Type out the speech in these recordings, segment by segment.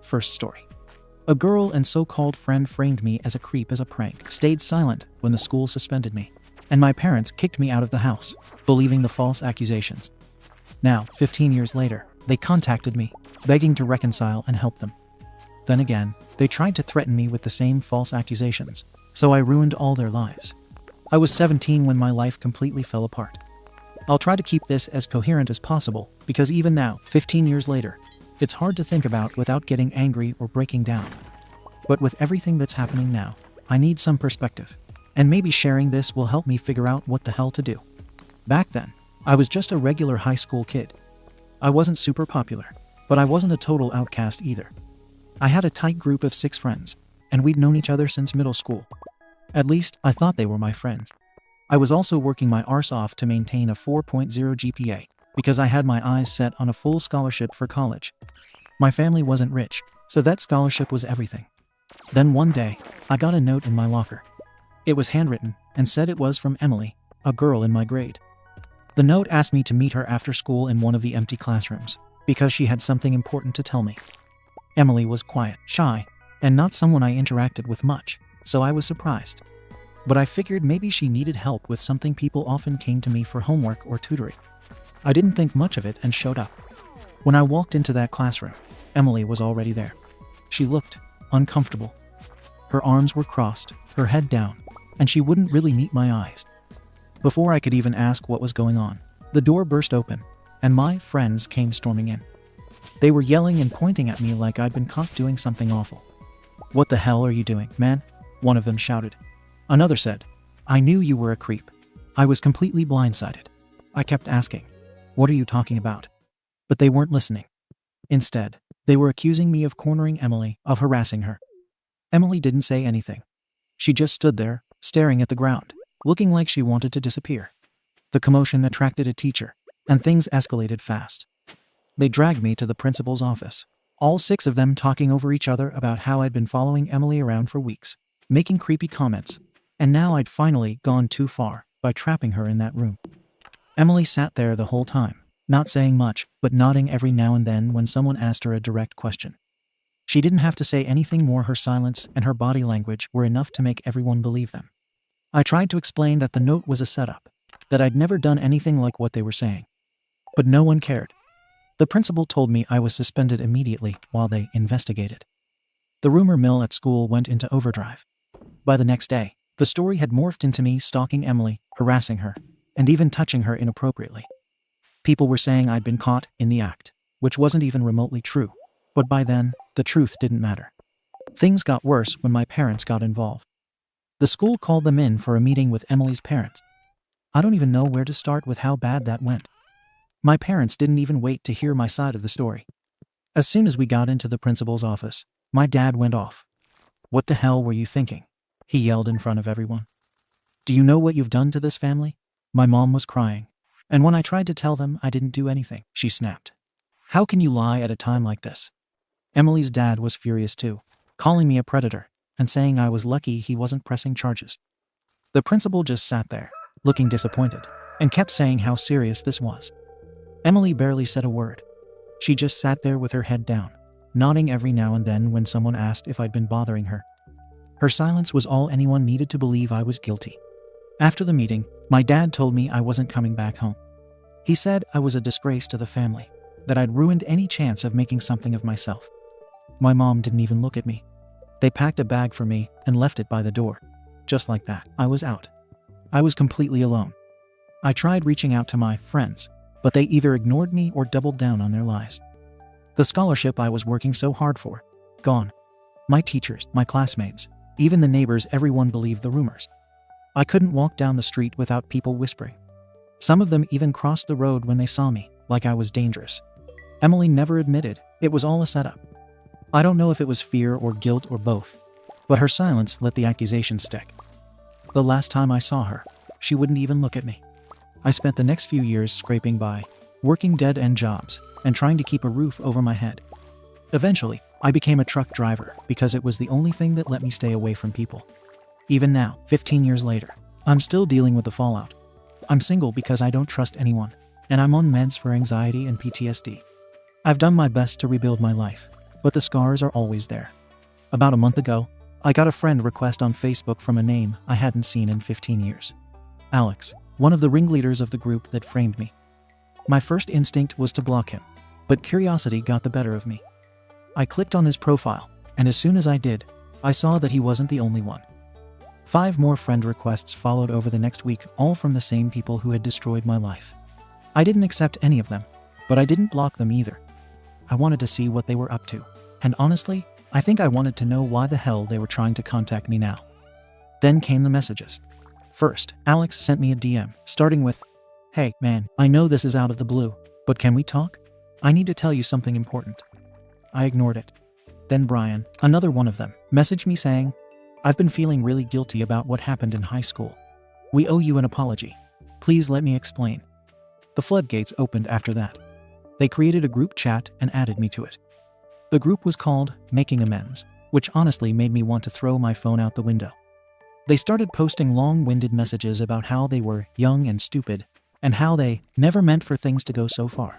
First story. A girl and so-called friend framed me as a creep as a prank, stayed silent when the school suspended me, and my parents kicked me out of the house, believing the false accusations. Now, 15 years later, they contacted me, begging to reconcile and help them. Then again, they tried to threaten me with the same false accusations, so I ruined all their lives. I was 17 when my life completely fell apart. I'll try to keep this as coherent as possible, because even now, 15 years later, it's hard to think about without getting angry or breaking down. But with everything that's happening now, I need some perspective, and maybe sharing this will help me figure out what the hell to do. Back then, I was just a regular high school kid. I wasn't super popular, but I wasn't a total outcast either. I had a tight group of 6 friends, and we'd known each other since middle school. At least, I thought they were my friends. I was also working my arse off to maintain a 4.0 GPA, because I had my eyes set on a full scholarship for college. My family wasn't rich, so that scholarship was everything. Then one day, I got a note in my locker. It was handwritten and said it was from Emily, a girl in my grade. The note asked me to meet her after school in one of the empty classrooms, because she had something important to tell me. Emily was quiet, shy, and not someone I interacted with much, so I was surprised. But I figured maybe she needed help with something. People often came to me for homework or tutoring. I didn't think much of it and showed up. When I walked into that classroom, Emily was already there. She looked uncomfortable. Her arms were crossed, her head down, and she wouldn't really meet my eyes. Before I could even ask what was going on, the door burst open, and my friends came storming in. They were yelling and pointing at me like I'd been caught doing something awful. "What the hell are you doing, man?" one of them shouted. Another said, "I knew you were a creep." I was completely blindsided. I kept asking, "What are you talking about?" But they weren't listening. Instead, they were accusing me of cornering Emily, of harassing her. Emily didn't say anything. She just stood there, staring at the ground, looking like she wanted to disappear. The commotion attracted a teacher, and things escalated fast. They dragged me to the principal's office, all 6 of them talking over each other about how I'd been following Emily around for weeks, making creepy comments, and now I'd finally gone too far by trapping her in that room. Emily sat there the whole time, not saying much, but nodding every now and then when someone asked her a direct question. She didn't have to say anything more. Her silence and her body language were enough to make everyone believe them. I tried to explain that the note was a setup, that I'd never done anything like what they were saying. But no one cared. The principal told me I was suspended immediately while they investigated. The rumor mill at school went into overdrive. By the next day, the story had morphed into me stalking Emily, harassing her, and even touching her inappropriately. People were saying I'd been caught in the act, which wasn't even remotely true. But by then, the truth didn't matter. Things got worse when my parents got involved. The school called them in for a meeting with Emily's parents. I don't even know where to start with how bad that went. My parents didn't even wait to hear my side of the story. As soon as we got into the principal's office, my dad went off. "What the hell were you thinking?" he yelled in front of everyone. "Do you know what you've done to this family?" My mom was crying, and when I tried to tell them I didn't do anything, she snapped. "How can you lie at a time like this?" Emily's dad was furious too, calling me a predator and saying I was lucky he wasn't pressing charges. The principal just sat there, looking disappointed, and kept saying how serious this was. Emily barely said a word. She just sat there with her head down, nodding every now and then when someone asked if I'd been bothering her. Her silence was all anyone needed to believe I was guilty. After the meeting, my dad told me I wasn't coming back home. He said I was a disgrace to the family, that I'd ruined any chance of making something of myself. My mom didn't even look at me. They packed a bag for me and left it by the door. Just like that, I was out. I was completely alone. I tried reaching out to my friends, but they either ignored me or doubled down on their lies. The scholarship I was working so hard for, gone. My teachers, my classmates, even the neighbors, everyone believed the rumors. I couldn't walk down the street without people whispering. Some of them even crossed the road when they saw me, like I was dangerous. Emily never admitted it was all a setup. I don't know if it was fear or guilt or both, but her silence let the accusation stick. The last time I saw her, she wouldn't even look at me. I spent the next few years scraping by, working dead-end jobs, and trying to keep a roof over my head. Eventually, I became a truck driver because it was the only thing that let me stay away from people. Even now, 15 years later, I'm still dealing with the fallout. I'm single because I don't trust anyone, and I'm on meds for anxiety and PTSD. I've done my best to rebuild my life, but the scars are always there. About a month ago, I got a friend request on Facebook from a name I hadn't seen in 15 years. Alex, one of the ringleaders of the group that framed me. My first instinct was to block him, but curiosity got the better of me. I clicked on his profile, and as soon as I did, I saw that he wasn't the only one. 5 more friend requests followed over the next week, all from the same people who had destroyed my life. I didn't accept any of them, but I didn't block them either. I wanted to see what they were up to, and honestly, I think I wanted to know why the hell they were trying to contact me now. Then came the messages. First, Alex sent me a DM, starting with, "Hey, man, I know this is out of the blue, but can we talk? I need to tell you something important." I ignored it. Then Brian, another one of them, messaged me saying, "I've been feeling really guilty about what happened in high school. We owe you an apology. Please let me explain." The floodgates opened after that. They created a group chat and added me to it. The group was called Making Amends, which honestly made me want to throw my phone out the window. They started posting long-winded messages about how they were young and stupid, and how they never meant for things to go so far.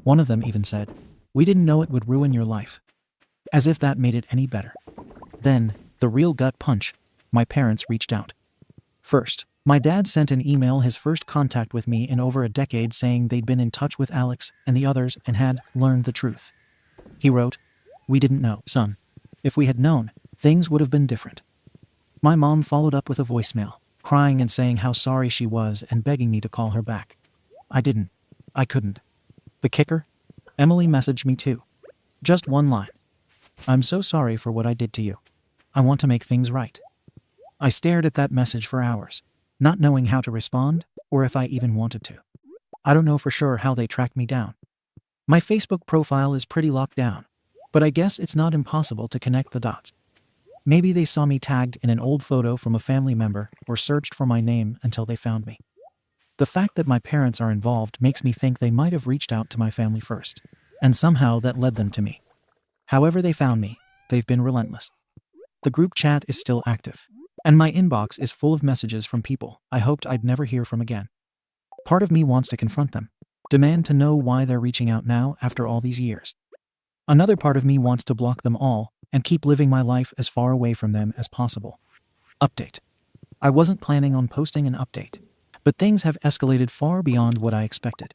One of them even said, "We didn't know it would ruin your life." As if that made it any better. Then, the real gut punch, my parents reached out. First, my dad sent an email, his first contact with me in over a decade, saying they'd been in touch with Alex and the others and had learned the truth. He wrote, "We didn't know, son. If we had known, things would have been different." My mom followed up with a voicemail, crying and saying how sorry she was and begging me to call her back. I didn't. I couldn't. The kicker? Emily messaged me too. Just one line. "I'm so sorry for what I did to you. I want to make things right." I stared at that message for hours, not knowing how to respond or if I even wanted to. I don't know for sure how they tracked me down. My Facebook profile is pretty locked down, but I guess it's not impossible to connect the dots. Maybe they saw me tagged in an old photo from a family member or searched for my name until they found me. The fact that my parents are involved makes me think they might have reached out to my family first, and somehow that led them to me. However they found me, they've been relentless. The group chat is still active, and my inbox is full of messages from people I hoped I'd never hear from again. Part of me wants to confront them, demand to know why they're reaching out now after all these years. Another part of me wants to block them all and keep living my life as far away from them as possible. Update. I wasn't planning on posting an update, but things have escalated far beyond what I expected.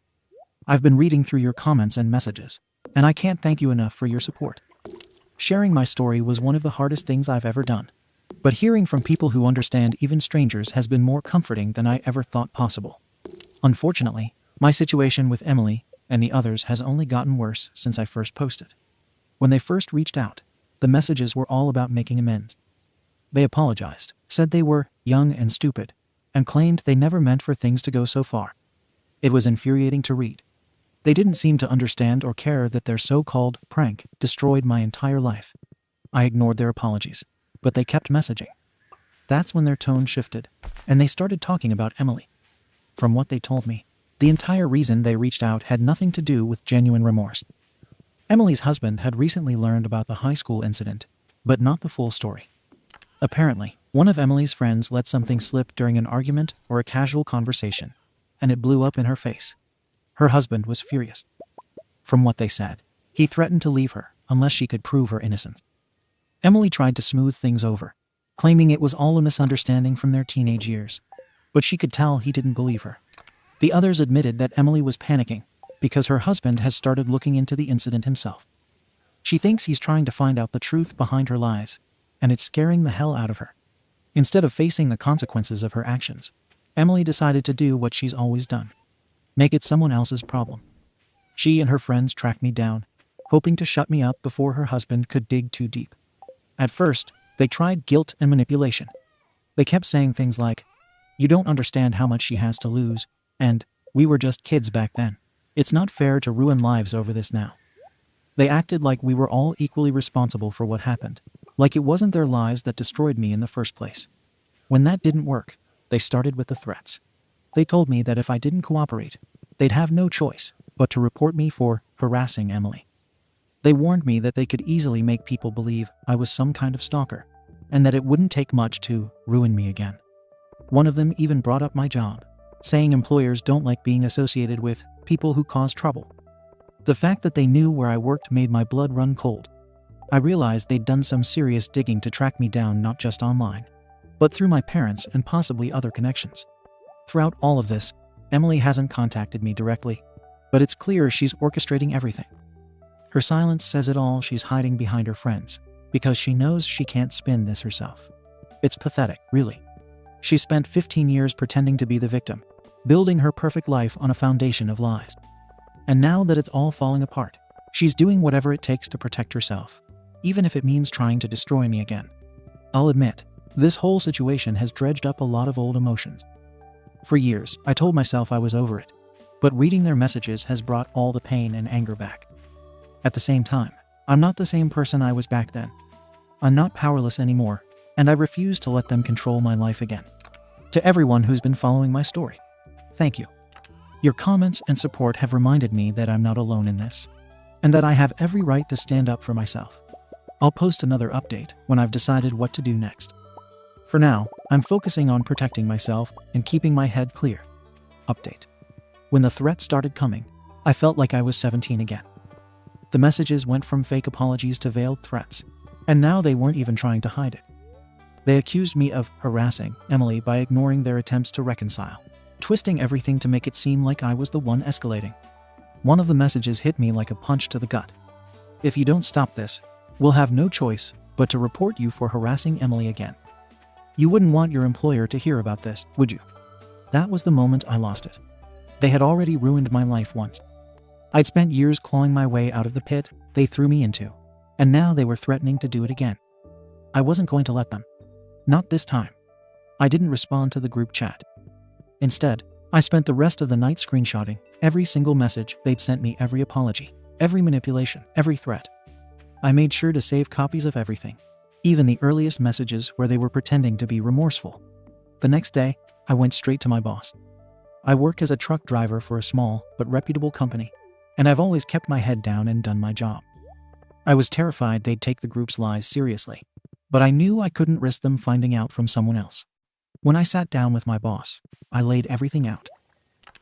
I've been reading through your comments and messages, and I can't thank you enough for your support. Sharing my story was one of the hardest things I've ever done, but hearing from people who understand, even strangers, has been more comforting than I ever thought possible. Unfortunately, my situation with Emily and the others has only gotten worse since I first posted. When they first reached out, the messages were all about making amends. They apologized, said they were young and stupid, and claimed they never meant for things to go so far. It was infuriating to read. They didn't seem to understand or care that their so-called prank destroyed my entire life. I ignored their apologies, but they kept messaging. That's when their tone shifted, and they started talking about Emily. From what they told me, the entire reason they reached out had nothing to do with genuine remorse. Emily's husband had recently learned about the high school incident, but not the full story. Apparently, one of Emily's friends let something slip during an argument or a casual conversation, and it blew up in her face. Her husband was furious. From what they said, he threatened to leave her unless she could prove her innocence. Emily tried to smooth things over, claiming it was all a misunderstanding from their teenage years, but she could tell he didn't believe her. The others admitted that Emily was panicking because her husband has started looking into the incident himself. She thinks he's trying to find out the truth behind her lies, and it's scaring the hell out of her. Instead of facing the consequences of her actions, Emily decided to do what she's always done: make it someone else's problem. She and her friends tracked me down, hoping to shut me up before her husband could dig too deep. At first, they tried guilt and manipulation. They kept saying things like, "You don't understand how much she has to lose," and "We were just kids back then. It's not fair to ruin lives over this now." They acted like we were all equally responsible for what happened, like it wasn't their lies that destroyed me in the first place. When that didn't work, they started with the threats. They told me that if I didn't cooperate, they'd have no choice but to report me for harassing Emily. They warned me that they could easily make people believe I was some kind of stalker, and that it wouldn't take much to ruin me again. One of them even brought up my job, saying employers don't like being associated with people who cause trouble. The fact that they knew where I worked made my blood run cold, I realized they'd done some serious digging to track me down, not just online, but through my parents and possibly other connections. Throughout all of this, Emily hasn't contacted me directly, but it's clear she's orchestrating everything. Her silence says it all. She's hiding behind her friends because she knows she can't spin this herself. It's pathetic, really. She spent 15 years pretending to be the victim, building her perfect life on a foundation of lies. And now that it's all falling apart, she's doing whatever it takes to protect herself, even if it means trying to destroy me again. I'll admit, this whole situation has dredged up a lot of old emotions. For years, I told myself I was over it, but reading their messages has brought all the pain and anger back. At the same time, I'm not the same person I was back then. I'm not powerless anymore, and I refuse to let them control my life again. To everyone who's been following my story, thank you. Your comments and support have reminded me that I'm not alone in this, and that I have every right to stand up for myself. I'll post another update when I've decided what to do next. For now, I'm focusing on protecting myself and keeping my head clear. Update. When the threats started coming, I felt like I was 17 again. The messages went from fake apologies to veiled threats, and now they weren't even trying to hide it. They accused me of harassing Emily by ignoring their attempts to reconcile, twisting everything to make it seem like I was the one escalating. One of the messages hit me like a punch to the gut. If you don't stop this, we'll have no choice but to report you for harassing Emily again. You wouldn't want your employer to hear about this, would you? That was the moment I lost it. They had already ruined my life once. I'd spent years clawing my way out of the pit they threw me into, and now they were threatening to do it again. I wasn't going to let them. Not this time. I didn't respond to the group chat. Instead, I spent the rest of the night screenshotting every single message they'd sent me, every apology, every manipulation, every threat. I made sure to save copies of everything, even the earliest messages where they were pretending to be remorseful. The next day, I went straight to my boss. I work as a truck driver for a small but reputable company, and I've always kept my head down and done my job. I was terrified they'd take the group's lies seriously, but I knew I couldn't risk them finding out from someone else. When I sat down with my boss, I laid everything out.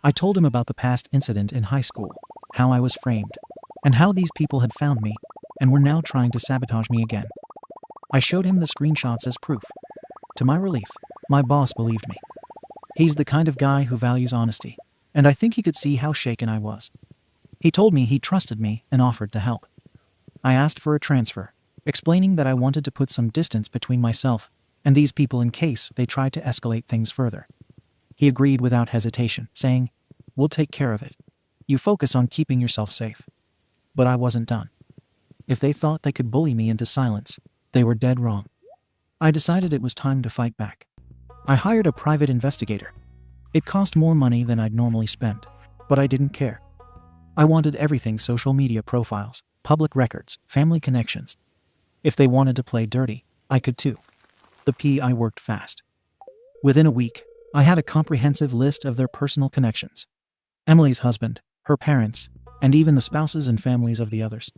I told him about the past incident in high school, how I was framed, and how these people had found me and were now trying to sabotage me again. I showed him the screenshots as proof. To my relief, my boss believed me. He's the kind of guy who values honesty, and I think he could see how shaken I was. He told me he trusted me and offered to help. I asked for a transfer, explaining that I wanted to put some distance between myself and these people in case they tried to escalate things further. He agreed without hesitation, saying, "We'll take care of it. You focus on keeping yourself safe." But I wasn't done. If they thought they could bully me into silence, they were dead wrong. I decided it was time to fight back. I hired a private investigator. It cost more money than I'd normally spend, but I didn't care. I wanted everything: social media profiles, public records, family connections. If they wanted to play dirty, I could too. The PI worked fast. Within a week, I had a comprehensive list of their personal connections. Emily's husband, her parents, and even the spouses and families of the others.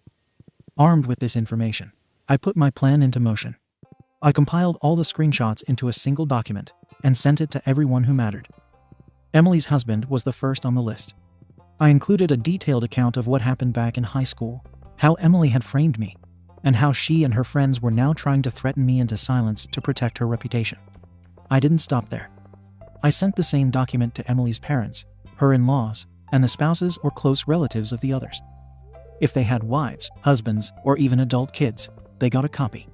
Armed with this information, I put my plan into motion. I compiled all the screenshots into a single document and sent it to everyone who mattered. Emily's husband was the first on the list. I included a detailed account of what happened back in high school, how Emily had framed me, and how she and her friends were now trying to threaten me into silence to protect her reputation. I didn't stop there. I sent the same document to Emily's parents, her in-laws, and the spouses or close relatives of the others. If they had wives, husbands, or even adult kids, they got a copy.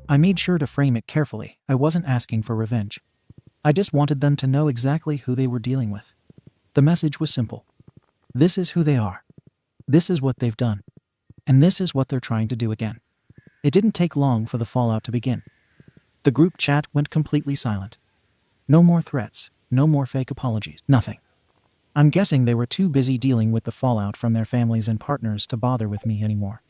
I made sure to frame it carefully. I wasn't asking for revenge. I just wanted them to know exactly who they were dealing with. The message was simple. This is who they are. This is what they've done. And this is what they're trying to do again. It didn't take long for the fallout to begin. The group chat went completely silent. No more threats, no more fake apologies, nothing. I'm guessing they were too busy dealing with the fallout from their families and partners to bother with me anymore.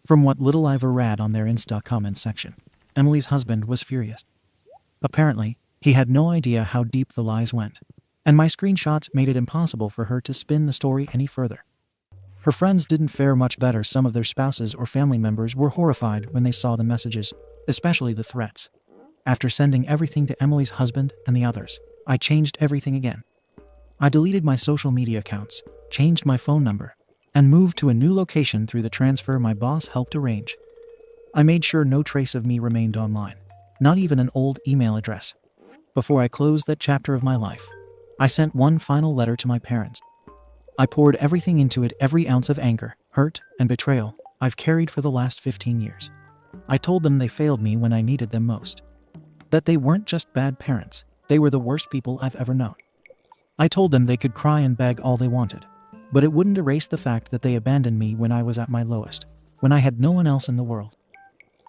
From what little I've read on their Insta comments section, Emily's husband was furious. Apparently, he had no idea how deep the lies went, and my screenshots made it impossible for her to spin the story any further. Her friends didn't fare much better. Some of their spouses or family members were horrified when they saw the messages, especially the threats. After sending everything to Emily's husband and the others, I changed everything again. I deleted my social media accounts, changed my phone number, and moved to a new location through the transfer my boss helped arrange. I made sure no trace of me remained online, not even an old email address. Before I closed that chapter of my life, I sent one final letter to my parents. I poured everything into it, every ounce of anger, hurt, and betrayal I've carried for the last 15 years. I told them they failed me when I needed them most. That they weren't just bad parents, they were the worst people I've ever known. I told them they could cry and beg all they wanted, but it wouldn't erase the fact that they abandoned me when I was at my lowest, when I had no one else in the world.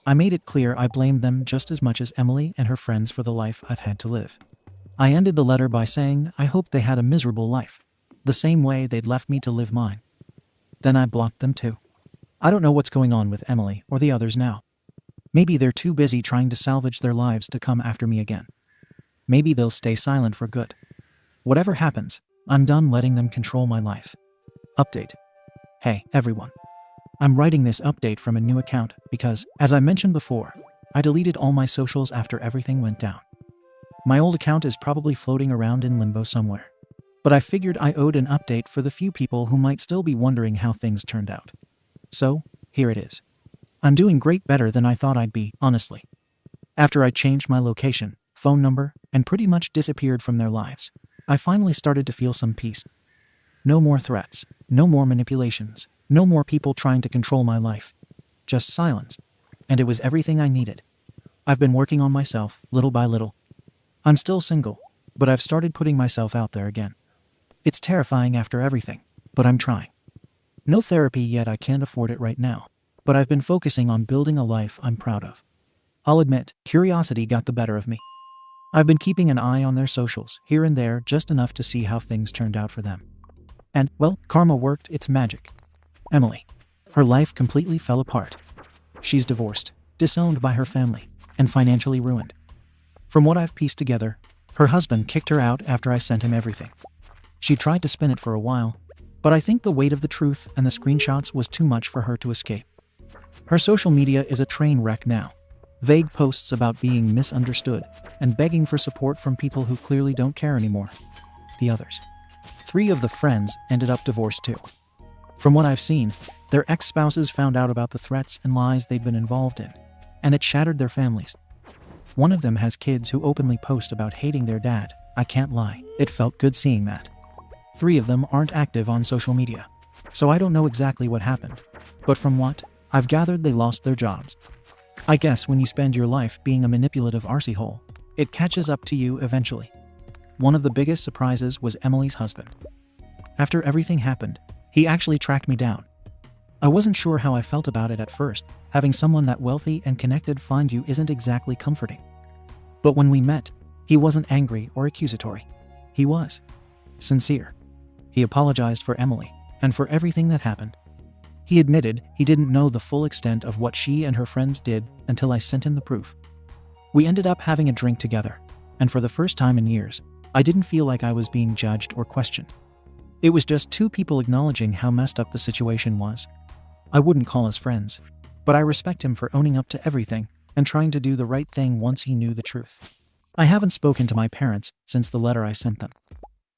I made it clear I blamed them just as much as Emily and her friends for the life I've had to live. I ended the letter by saying I hoped they had a miserable life, the same way they'd left me to live mine. Then I blocked them too. I don't know what's going on with Emily or the others now. Maybe they're too busy trying to salvage their lives to come after me again. Maybe they'll stay silent for good. Whatever happens, I'm done letting them control my life. Update. Hey, everyone. I'm writing this update from a new account because, as I mentioned before, I deleted all my socials after everything went down. My old account is probably floating around in limbo somewhere, but I figured I owed an update for the few people who might still be wondering how things turned out. So, here it is. I'm doing great, better than I thought I'd be, honestly. After I changed my location, phone number, and pretty much disappeared from their lives, I finally started to feel some peace. No more threats, no more manipulations, no more people trying to control my life. Just silence. And it was everything I needed. I've been working on myself, little by little. I'm still single, but I've started putting myself out there again. It's terrifying after everything, but I'm trying. No therapy yet, I can't afford it right now, but I've been focusing on building a life I'm proud of. I'll admit, curiosity got the better of me. I've been keeping an eye on their socials, here and there, just enough to see how things turned out for them. And, well, karma worked its magic. Emily. Her life completely fell apart. She's divorced, disowned by her family, and financially ruined. From what I've pieced together, her husband kicked her out after I sent him everything. She tried to spin it for a while, but I think the weight of the truth and the screenshots was too much for her to escape. Her social media is a train wreck now. Vague posts about being misunderstood and begging for support from people who clearly don't care anymore. The others. 3 of the friends ended up divorced too. From what I've seen, their ex-spouses found out about the threats and lies they'd been involved in, and it shattered their families. One of them has kids who openly post about hating their dad. I can't lie, it felt good seeing that. 3 of them aren't active on social media, so I don't know exactly what happened, but from what I've gathered, they lost their jobs. I guess when you spend your life being a manipulative arsehole, it catches up to you eventually. One of the biggest surprises was Emily's husband. After everything happened, he actually tracked me down. I wasn't sure how I felt about it at first. Having someone that wealthy and connected find you isn't exactly comforting. But when we met, he wasn't angry or accusatory. He was sincere. He apologized for Emily and for everything that happened. He admitted he didn't know the full extent of what she and her friends did until I sent him the proof. We ended up having a drink together, and for the first time in years, I didn't feel like I was being judged or questioned. It was just 2 people acknowledging how messed up the situation was. I wouldn't call us friends, but I respect him for owning up to everything and trying to do the right thing once he knew the truth. I haven't spoken to my parents since the letter I sent them.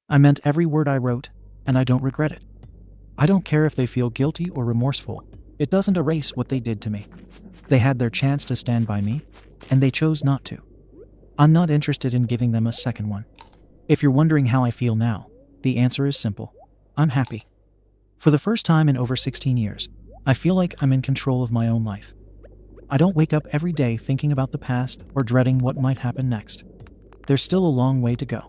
I meant every word I wrote, and I don't regret it. I don't care if they feel guilty or remorseful. It doesn't erase what they did to me. They had their chance to stand by me, and they chose not to. I'm not interested in giving them a second one. If you're wondering how I feel now, the answer is simple. I'm happy. For the first time in over 16 years, I feel like I'm in control of my own life. I don't wake up every day thinking about the past or dreading what might happen next. There's still a long way to go.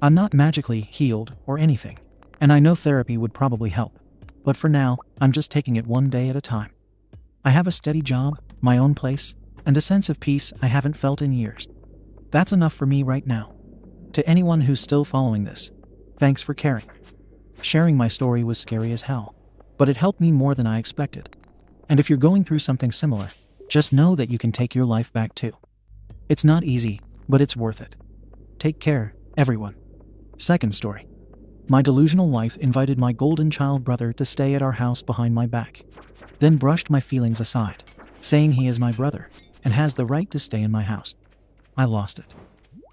I'm not magically healed or anything, and I know therapy would probably help. But for now, I'm just taking it one day at a time. I have a steady job, my own place, and a sense of peace I haven't felt in years. That's enough for me right now. To anyone who's still following this, thanks for caring. Sharing my story was scary as hell, but it helped me more than I expected. And if you're going through something similar, just know that you can take your life back too. It's not easy, but it's worth it. Take care, everyone. Second story. My delusional wife invited my golden child brother to stay at our house behind my back, then brushed my feelings aside, saying he is my brother and has the right to stay in my house. I lost it.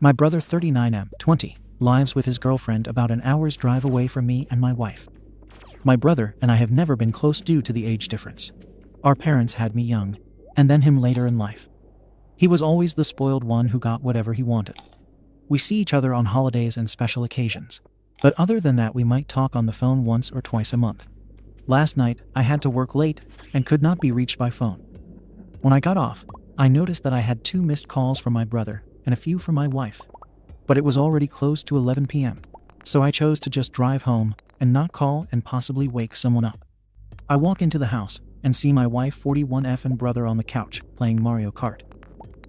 My brother 39M, 20, lives with his girlfriend about an hour's drive away from me and my wife. My brother and I have never been close due to the age difference. Our parents had me young. and then him later in life. He was always the spoiled one who got whatever he wanted. We see each other on holidays and special occasions, but other than that we might talk on the phone once or twice a month. Last night, I had to work late and could not be reached by phone. When I got off, I noticed that I had 2 missed calls from my brother and a few from my wife. But it was already close to 11 p.m., so I chose to just drive home and not call and possibly wake someone up. I walk into the house and see my wife 41F and brother on the couch playing Mario Kart.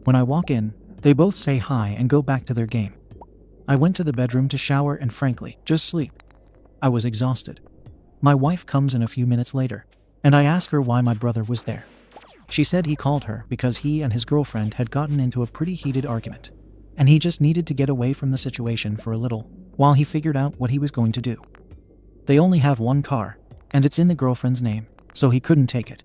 When I walk in, they both say hi and go back to their game. I went to the bedroom to shower and frankly, just sleep. I was exhausted. My wife comes in a few minutes later, and I ask her why my brother was there. She said he called her because he and his girlfriend had gotten into a pretty heated argument, and he just needed to get away from the situation for a little while he figured out what he was going to do. They only have one car, and it's in the girlfriend's name, so he couldn't take it.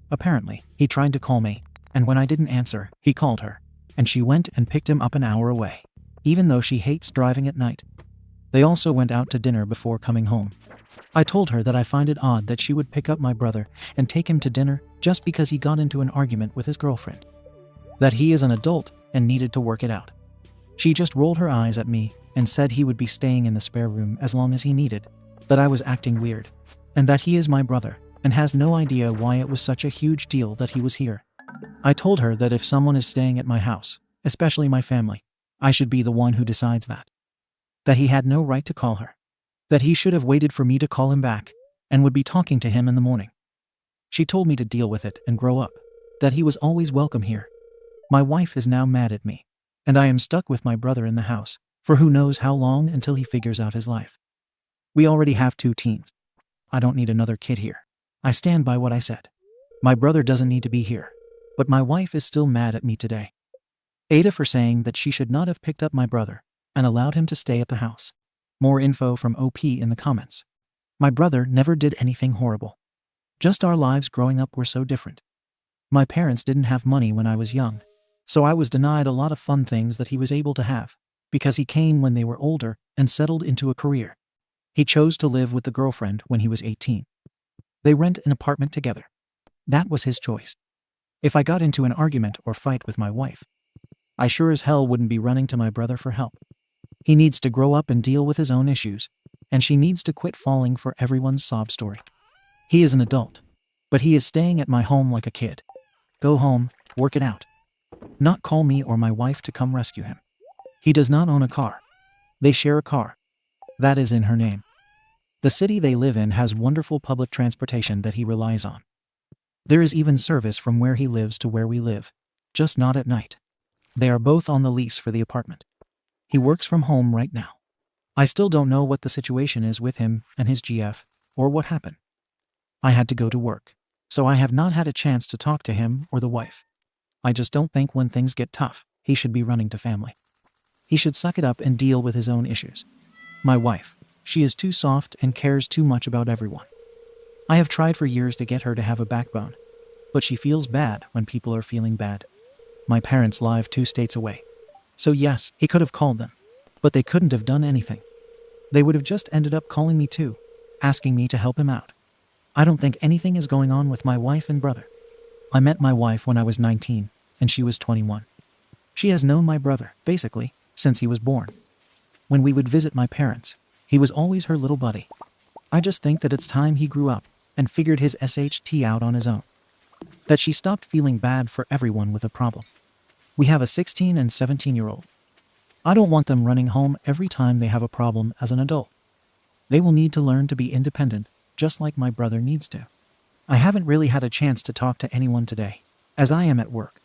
Apparently, he tried to call me, and when I didn't answer, he called her, and she went and picked him up an hour away, even though she hates driving at night. They also went out to dinner before coming home. I told her that I find it odd that she would pick up my brother and take him to dinner just because he got into an argument with his girlfriend. That he is an adult and needed to work it out. She just rolled her eyes at me and said he would be staying in the spare room as long as he needed, that I was acting weird, and that he is my brother and has no idea why it was such a huge deal that he was here. I told her that if someone is staying at my house, especially my family, I should be the one who decides that. That he had no right to call her. That he should have waited for me to call him back and would be talking to him in the morning. She told me to deal with it and grow up, that he was always welcome here. My wife is now mad at me, and I am stuck with my brother in the house for who knows how long until he figures out his life. We already have 2 teens. I don't need another kid here. I stand by what I said. My brother doesn't need to be here, but my wife is still mad at me today. Ada for saying that she should not have picked up my brother and allowed him to stay at the house. More info from OP in the comments. My brother never did anything horrible. Just our lives growing up were so different. My parents didn't have money when I was young, so I was denied a lot of fun things that he was able to have, because he came when they were older and settled into a career. He chose to live with the girlfriend when he was 18. They rent an apartment together. That was his choice. If I got into an argument or fight with my wife, I sure as hell wouldn't be running to my brother for help. He needs to grow up and deal with his own issues, and she needs to quit falling for everyone's sob story. He is an adult, but he is staying at my home like a kid. Go home, work it out. Not call me or my wife to come rescue him. He does not own a car. They share a car. That is in her name. The city they live in has wonderful public transportation that he relies on. There is even service from where he lives to where we live, just not at night. They are both on the lease for the apartment. He works from home right now. I still don't know what the situation is with him and his GF, or what happened. I had to go to work, so I have not had a chance to talk to him or the wife. I just don't think when things get tough, he should be running to family. He should suck it up and deal with his own issues. My wife, she is too soft and cares too much about everyone. I have tried for years to get her to have a backbone, but she feels bad when people are feeling bad. My parents live 2 states away. So yes, he could have called them, but they couldn't have done anything. They would have just ended up calling me too, asking me to help him out. I don't think anything is going on with my wife and brother. I met my wife when I was 19, and she was 21. She has known my brother, basically, since he was born. When we would visit my parents, he was always her little buddy. I just think that it's time he grew up and figured his SHT out on his own. That she stopped feeling bad for everyone with a problem. We have a 16 and 17-year-old. I don't want them running home every time they have a problem as an adult. They will need to learn to be independent, just like my brother needs to. I haven't really had a chance to talk to anyone today, as I am at work.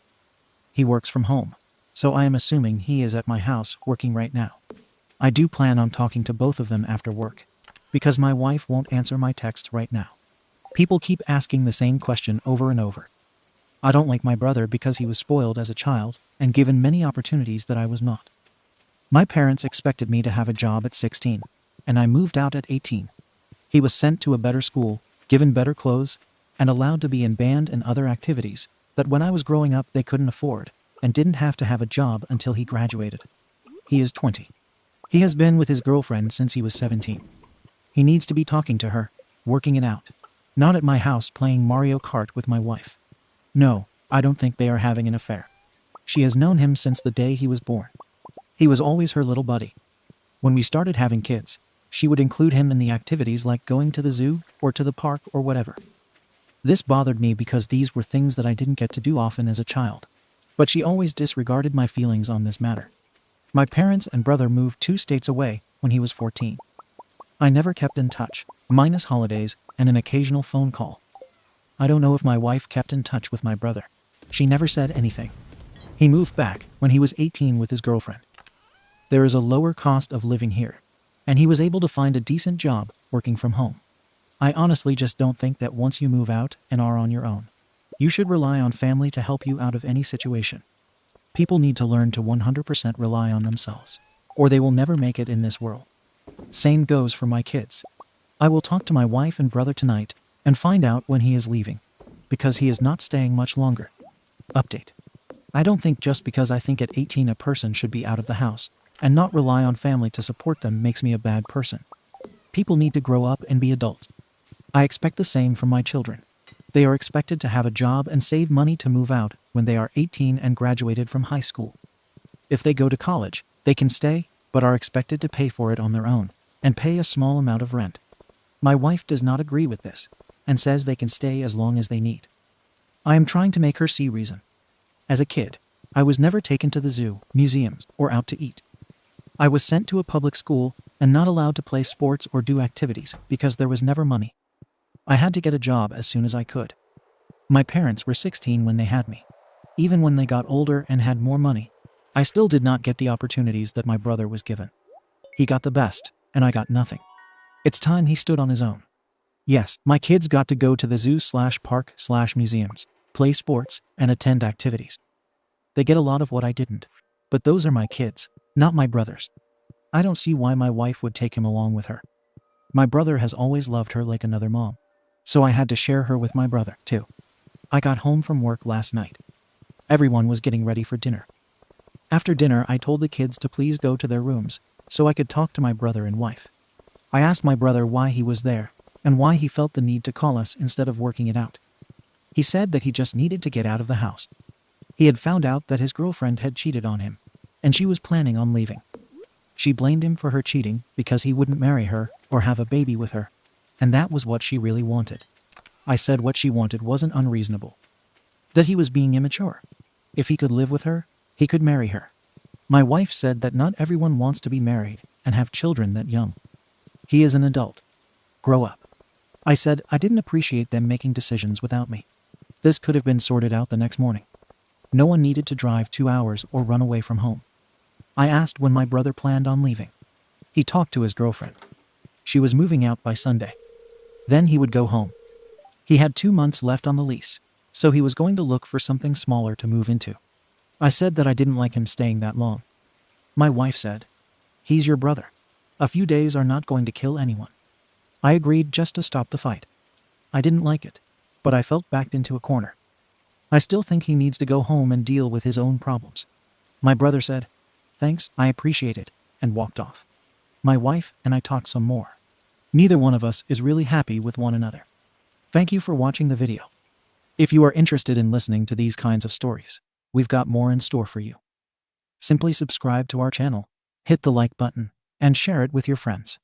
He works from home, so I am assuming he is at my house working right now. I do plan on talking to both of them after work, because my wife won't answer my text right now. People keep asking the same question over and over. I don't like my brother because he was spoiled as a child and given many opportunities that I was not. My parents expected me to have a job at 16, and I moved out at 18. He was sent to a better school, given better clothes, and allowed to be in band and other activities that when I was growing up they couldn't afford, and didn't have to have a job until he graduated. He is 20. He has been with his girlfriend since he was 17. He needs to be talking to her, working it out, not at my house playing Mario Kart with my wife. No, I don't think they are having an affair. She has known him since the day he was born. He was always her little buddy. When we started having kids, she would include him in the activities like going to the zoo or to the park or whatever. This bothered me because these were things that I didn't get to do often as a child. But she always disregarded my feelings on this matter. My parents and brother moved 2 states away when he was 14. I never kept in touch, minus holidays and an occasional phone call. I don't know if my wife kept in touch with my brother. She never said anything. He moved back when he was 18 with his girlfriend. There is a lower cost of living here, and he was able to find a decent job working from home. I honestly just don't think that once you move out and are on your own, you should rely on family to help you out of any situation. People need to learn to 100% rely on themselves, or they will never make it in this world. Same goes for my kids. I will talk to my wife and brother tonight and find out when he is leaving, because he is not staying much longer. Update. I don't think just because I think at 18 a person should be out of the house and not rely on family to support them makes me a bad person. People need to grow up and be adults. I expect the same from my children. They are expected to have a job and save money to move out when they are 18 and graduated from high school. If they go to college, they can stay, but are expected to pay for it on their own and pay a small amount of rent. My wife does not agree with this and says they can stay as long as they need. I am trying to make her see reason. As a kid, I was never taken to the zoo, museums, or out to eat. I was sent to a public school and not allowed to play sports or do activities because there was never money. I had to get a job as soon as I could. My parents were 16 when they had me. Even when they got older and had more money, I still did not get the opportunities that my brother was given. He got the best, and I got nothing. It's time he stood on his own. Yes, my kids got to go to the zoo/park/museums, play sports, and attend activities. They get a lot of what I didn't, but those are my kids, not my brother's. I don't see why my wife would take him along with her. My brother has always loved her like another mom, so I had to share her with my brother, too. I got home from work last night. Everyone was getting ready for dinner. After dinner, I told the kids to please go to their rooms so I could talk to my brother and wife. I asked my brother why he was there and why he felt the need to call us instead of working it out. He said that he just needed to get out of the house. He had found out that his girlfriend had cheated on him, and she was planning on leaving. She blamed him for her cheating because he wouldn't marry her or have a baby with her, and that was what she really wanted. I said what she wanted wasn't unreasonable, that he was being immature. If he could live with her, he could marry her. My wife said that not everyone wants to be married and have children that young. He is an adult. Grow up. I said I didn't appreciate them making decisions without me. This could have been sorted out the next morning. No one needed to drive 2 hours or run away from home. I asked when my brother planned on leaving. He talked to his girlfriend. She was moving out by Sunday. Then he would go home. He had 2 months left on the lease, so he was going to look for something smaller to move into. I said that I didn't like him staying that long. My wife said, "He's your brother. A few days are not going to kill anyone." I agreed just to stop the fight. I didn't like it, but I felt backed into a corner. I still think he needs to go home and deal with his own problems. My brother said, "Thanks, I appreciate it," and walked off. My wife and I talked some more. Neither one of us is really happy with one another. Thank you for watching the video. If you are interested in listening to these kinds of stories, we've got more in store for you. Simply subscribe to our channel, hit the like button, and share it with your friends.